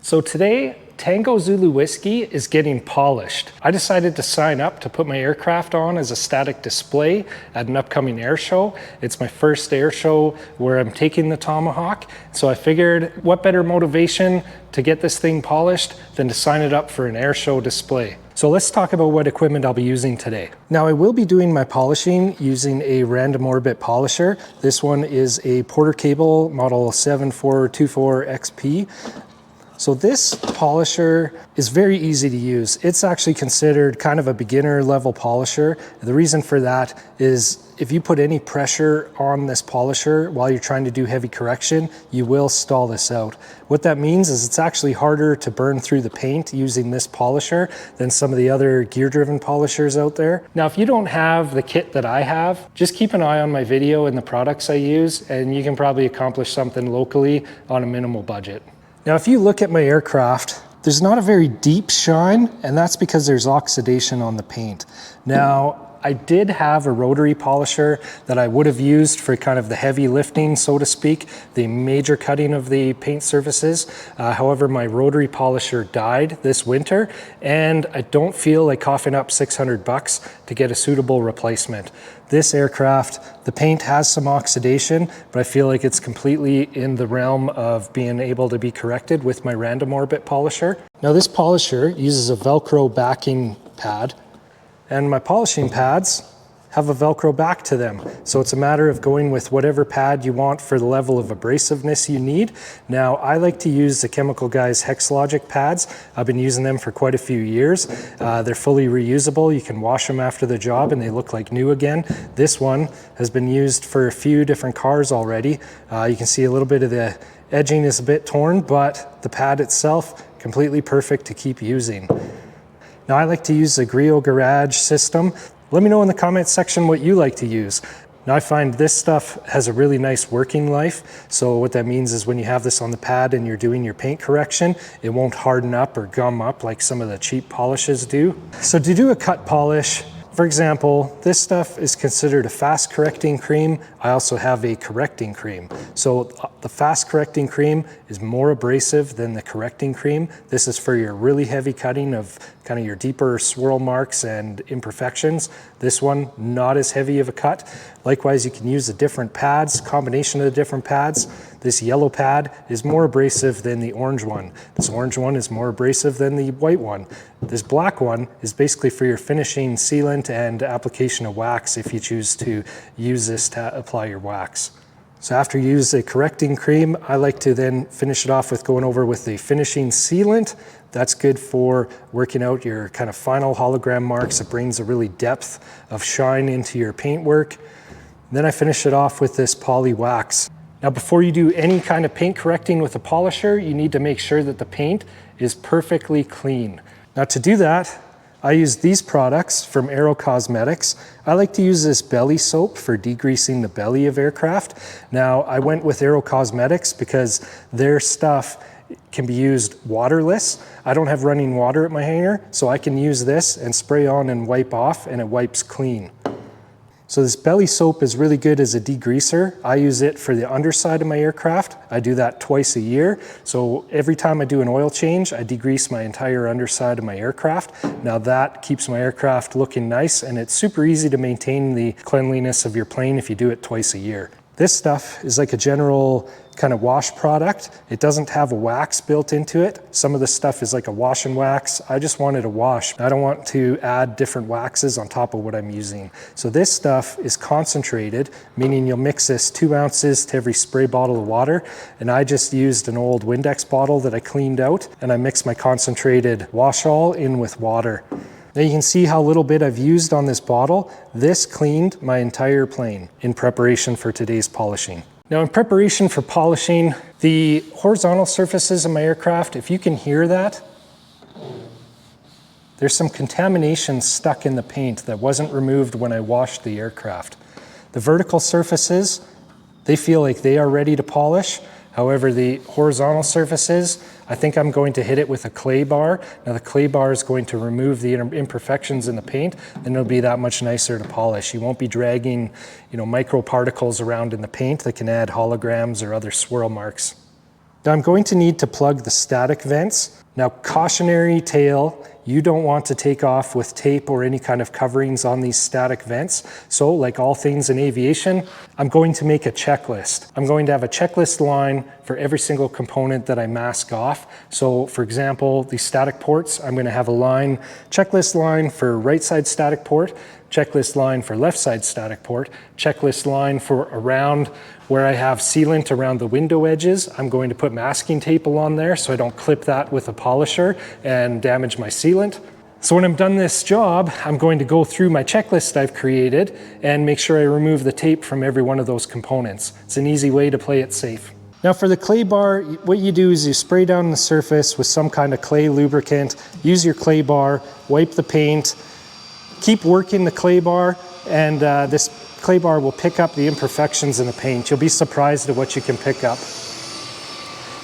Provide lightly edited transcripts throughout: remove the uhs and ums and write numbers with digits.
So today, Tango Zulu Whiskey is getting polished. I decided to sign up to put my aircraft on as a static display at an upcoming air show. It's my first air show where I'm taking the Tomahawk. So I figured what better motivation to get this thing polished than to sign it up for an air show display. So let's talk about what equipment I'll be using today. Now I will be doing my polishing using a random orbit polisher. This one is a Porter Cable model 7424XP. So this polisher is very easy to use. It's actually considered kind of a beginner level polisher. The reason for that is if you put any pressure on this polisher while you're trying to do heavy correction, you will stall this out. What that means is it's actually harder to burn through the paint using this polisher than some of the other gear-driven polishers out there. Now, if you don't have the kit that I have, just keep an eye on my video and the products I use, and you can probably accomplish something locally on a minimal budget. Now, if you look at my aircraft, there's not a very deep shine, and that's because there's oxidation on the paint. Now, I did have a rotary polisher that I would have used for kind of the heavy lifting, so to speak, the major cutting of the paint surfaces. However, my rotary polisher died this winter, and I don't feel like coughing up $600 to get a suitable replacement. This aircraft, the paint has some oxidation, but I feel like it's completely in the realm of being able to be corrected with my random orbit polisher. Now, this polisher uses a Velcro backing pad, and my polishing pads have a Velcro back to them. So it's a matter of going with whatever pad you want for the level of abrasiveness you need. Now, I like to use the Chemical Guys Hexlogic pads. I've been using them for quite a few years. They're fully reusable. You can wash them after the job and they look like new again. This one has been used for a few different cars already. You can see a little bit of the edging is a bit torn, but the pad itself, completely perfect to keep using. Now, I like to use the Griot Garage system. Let me know in the comments section what you like to use. Now, I find this stuff has a really nice working life. So what that means is when you have this on the pad and you're doing your paint correction, it won't harden up or gum up like some of the cheap polishes do. So to do a cut polish, for example, this stuff is considered a fast correcting cream. I also have a correcting cream. So the fast correcting cream is more abrasive than the correcting cream. This is for your really heavy cutting of kind of your deeper swirl marks and imperfections. This one, not as heavy of a cut. Likewise, you can use the different pads, combination of the different pads. This yellow pad is more abrasive than the orange one. This orange one is more abrasive than the white one. This black one is basically for your finishing sealant and application of wax if you choose to use this to apply your wax. So after you use a correcting cream, I like to then finish it off with going over with the finishing sealant. That's good for working out your kind of final hologram marks. It brings a really depth of shine into your paintwork. Then I finish it off with this poly wax. Now, before you do any kind of paint correcting with a polisher, you need to make sure that the paint is perfectly clean. Now, to do that, I use these products from Aero Cosmetics. I like to use this belly soap for degreasing the belly of aircraft. Now, I went with Aero Cosmetics because their stuff can be used waterless. I don't have running water at my hangar, so I can use this and spray on and wipe off, and it wipes clean. So this belly soap is really good as a degreaser. I use it for the underside of my aircraft. I do that twice a year. So every time I do an oil change, I degrease my entire underside of my aircraft. Now that keeps my aircraft looking nice, and it's super easy to maintain the cleanliness of your plane if you do it twice a year. This stuff is like a general kind of wash product. It doesn't have a wax built into it. Some of the stuff is like a wash and wax. I just wanted a wash. I don't want to add different waxes on top of what I'm using. So this stuff is concentrated, meaning you'll mix this 2 ounces to every spray bottle of water. And I just used an old Windex bottle that I cleaned out, and I mixed my concentrated wash-all in with water. Now you can see how little bit I've used on this bottle. This cleaned my entire plane in preparation for today's polishing. Now, in preparation for polishing, the horizontal surfaces of my aircraft, if you can hear that, there's some contamination stuck in the paint that wasn't removed when I washed the aircraft. The vertical surfaces, they feel like they are ready to polish. However, the horizontal surfaces, I think I'm going to hit it with a clay bar. Now the clay bar is going to remove the imperfections in the paint, and it'll be that much nicer to polish. You won't be dragging, microparticles around in the paint that can add holograms or other swirl marks. Now I'm going to need to plug the static vents. Now, cautionary tale, you don't want to take off with tape or any kind of coverings on these static vents. So like all things in aviation, I'm going to make a checklist. I'm going to have a checklist line for every single component that I mask off. So for example, these static ports, I'm going to have a checklist line for right side static port, checklist line for left side static port, checklist line for around where I have sealant around the window edges. I'm going to put masking tape along there so I don't clip that with a polisher and damage my sealant. So when I'm done this job, I'm going to go through my checklist I've created and make sure I remove the tape from every one of those components. It's an easy way to play it safe. Now for the clay bar, what you do is you spray down the surface with some kind of clay lubricant, use your clay bar, wipe the paint, keep working the clay bar, and this clay bar will pick up the imperfections in the paint. You'll be surprised at what you can pick up.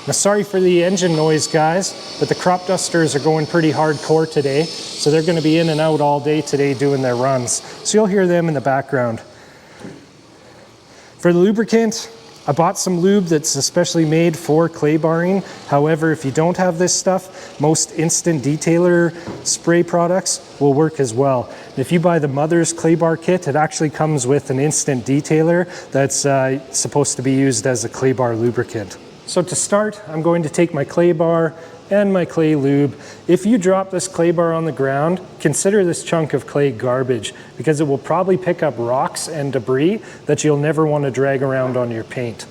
Now sorry for the engine noise, guys, but the crop dusters are going pretty hardcore today, so they're going to be in and out all day today doing their runs. So you'll hear them in the background. For the lubricant, I bought some lube that's especially made for clay barring. However, if you don't have this stuff, most instant detailer spray products will work as well. If you buy the Mother's clay bar kit, it actually comes with an instant detailer that's supposed to be used as a clay bar lubricant. So to start, I'm going to take my clay bar and my clay lube. If you drop this clay bar on the ground, consider this chunk of clay garbage because it will probably pick up rocks and debris that you'll never want to drag around on your paint.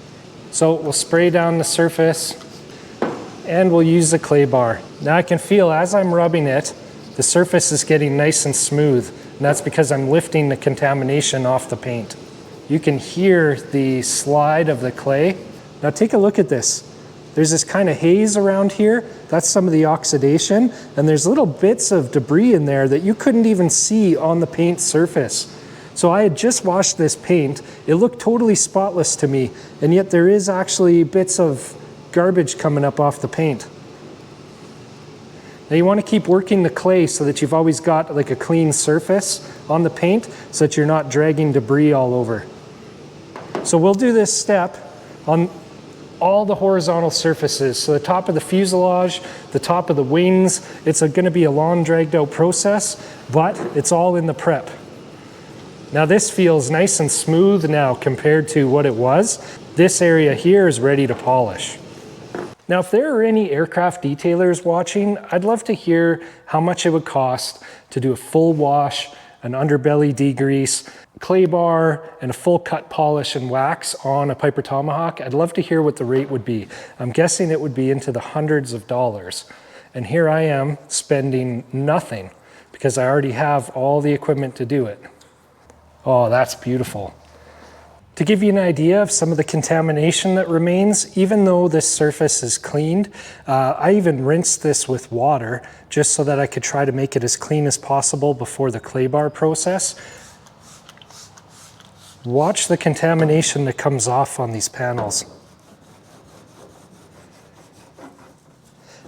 So we'll spray down the surface and we'll use the clay bar. Now I can feel as I'm rubbing it, the surface is getting nice and smooth, and that's because I'm lifting the contamination off the paint. You can hear the slide of the clay. Now take a look at this. There's this kind of haze around here. That's some of the oxidation, and there's little bits of debris in there that you couldn't even see on the paint surface. So I had just washed this paint. It looked totally spotless to me, and yet there is actually bits of garbage coming up off the paint. Now you want to keep working the clay so that you've always got like a clean surface on the paint so that you're not dragging debris all over. So we'll do this step on all the horizontal surfaces. So the top of the fuselage, the top of the wings, it's going to be a long dragged out process, but it's all in the prep. Now this feels nice and smooth now compared to what it was. This area here is ready to polish. Now if there are any aircraft detailers watching, I'd love to hear how much it would cost to do a full wash, an underbelly degrease, clay bar, and a full cut polish and wax on a Piper Tomahawk. I'd love to hear what the rate would be. I'm guessing it would be into the hundreds of dollars. And here I am spending nothing because I already have all the equipment to do it. Oh, that's beautiful. To give you an idea of some of the contamination that remains, even though this surface is cleaned, I even rinsed this with water just so that I could try to make it as clean as possible before the clay bar process. Watch the contamination that comes off on these panels.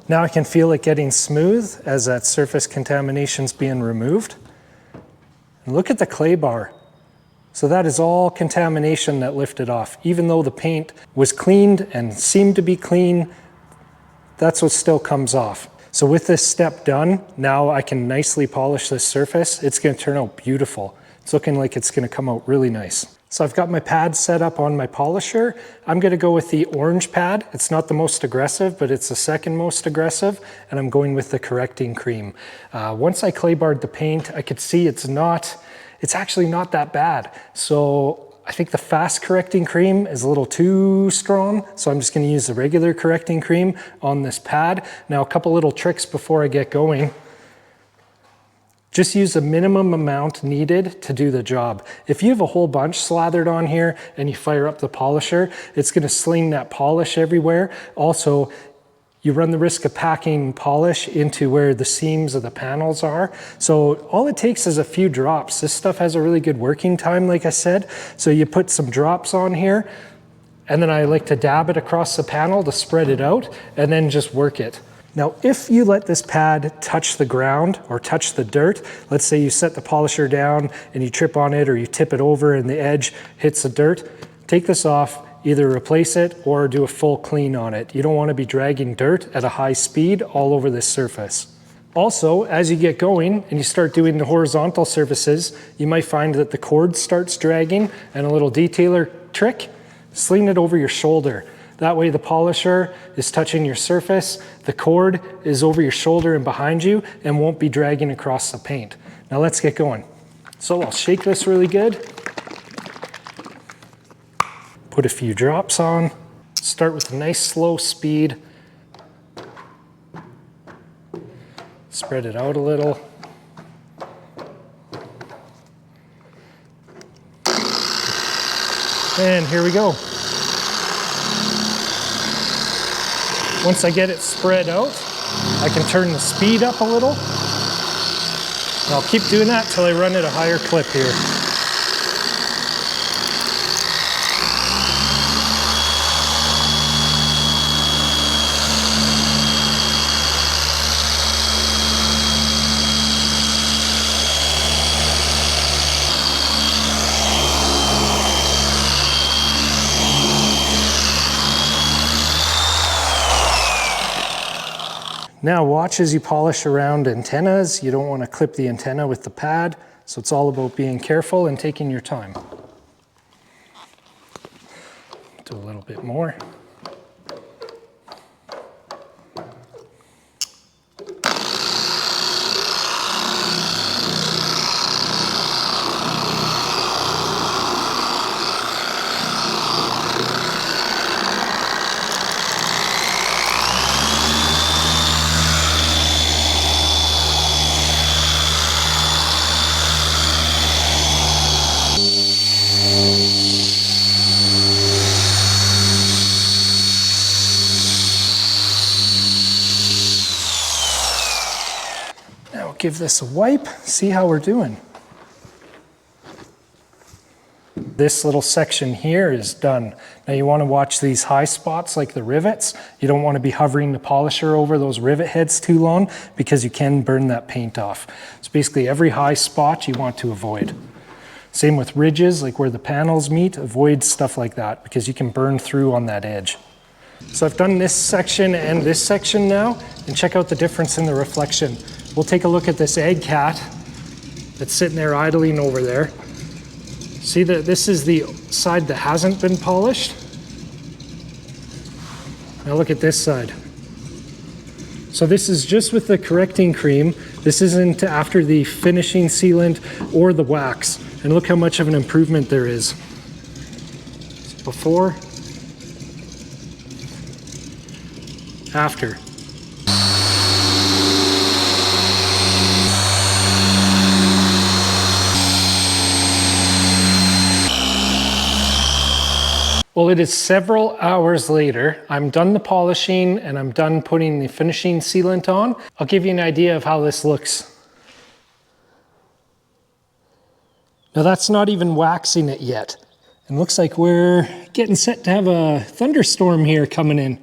Now I can feel it getting smooth as that surface contamination's being removed. And look at the clay bar. So that is all contamination that lifted off. Even though the paint was cleaned and seemed to be clean, that's what still comes off. So with this step done, now I can nicely polish this surface. It's going to turn out beautiful. It's looking like it's going to come out really nice. So I've got my pad set up on my polisher. I'm going to go with the orange pad. It's not the most aggressive, but it's the second most aggressive, and I'm going with the correcting cream. Once I clay barred the paint, I could see it's actually not that bad. So I think the fast correcting cream is a little too strong, so I'm just going to use the regular correcting cream on this pad. Now a couple little tricks before I get going. Just use the minimum amount needed to do the job. If you have a whole bunch slathered on here and you fire up the polisher, it's going to sling that polish everywhere. Also, you run the risk of packing polish into where the seams of the panels are. So all it takes is a few drops. This stuff has a really good working time, like I said. So you put some drops on here, and then I like to dab it across the panel to spread it out, and then just work it. Now, if you let this pad touch the ground or touch the dirt, let's say you set the polisher down and you trip on it or you tip it over and the edge hits the dirt, take this off. either replace it or do a full clean on it. You don't want to be dragging dirt at a high speed all over this surface. Also, as you get going and you start doing the horizontal surfaces, you might find that the cord starts dragging, and a little detailer trick, sling it over your shoulder. That way the polisher is touching your surface, the cord is over your shoulder and behind you and won't be dragging across the paint. Now let's get going. So I'll shake this really good. Put a few drops on. Start with a nice slow speed. Spread it out a little. And here we go. Once I get it spread out, I can turn the speed up a little. And I'll keep doing that till I run at a higher clip here. Now watch as you polish around antennas. You don't want to clip the antenna with the pad, so it's all about being careful and taking your time. Do a little bit more. Give this a wipe, see how we're doing. This little section here is done. Now you want to watch these high spots like the rivets. You don't want to be hovering the polisher over those rivet heads too long because you can burn that paint off. So basically every high spot you want to avoid. Same with ridges, like where the panels meet, avoid stuff like that because you can burn through on that edge. So I've done this section and this section now, and check out the difference in the reflection. We'll take a look at this egg cat that's sitting there idling over there. See that this is the side that hasn't been polished. Now look at this side. So this is just with the correcting cream. This isn't after the finishing sealant or the wax. And look how much of an improvement there is. Before, after. Well, it is several hours later. I'm done the polishing and I'm done putting the finishing sealant on. I'll give you an idea of how this looks. Now that's not even waxing it yet. It looks like we're getting set to have a thunderstorm here coming in.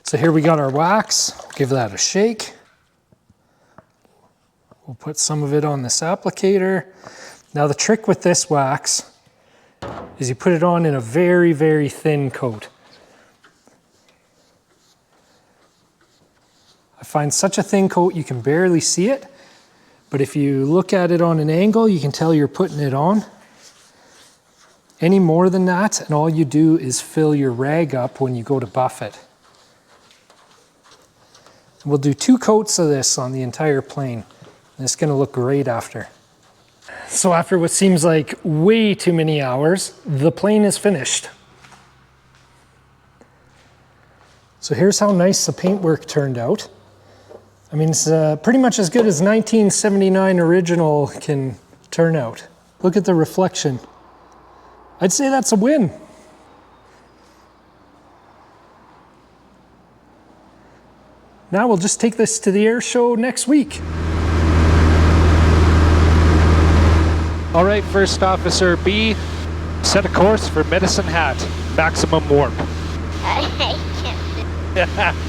So here we got our wax. Give that a shake. We'll put some of it on this applicator. Now the trick with this wax is you put it on in a very, very thin coat. I find such a thin coat you can barely see it, but if you look at it on an angle, you can tell you're putting it on. Any more than that, and all you do is fill your rag up when you go to buff it. We'll do 2 coats of this on the entire plane. And it's going to look great after. So after what seems like way too many hours, the plane is finished. So here's how nice the paintwork turned out. I mean, it's pretty much as good as 1979 original can turn out. Look at the reflection. I'd say that's a win. Now we'll just take this to the air show next week. All right, First Officer B, set a course for Medicine Hat, maximum warp. I can't.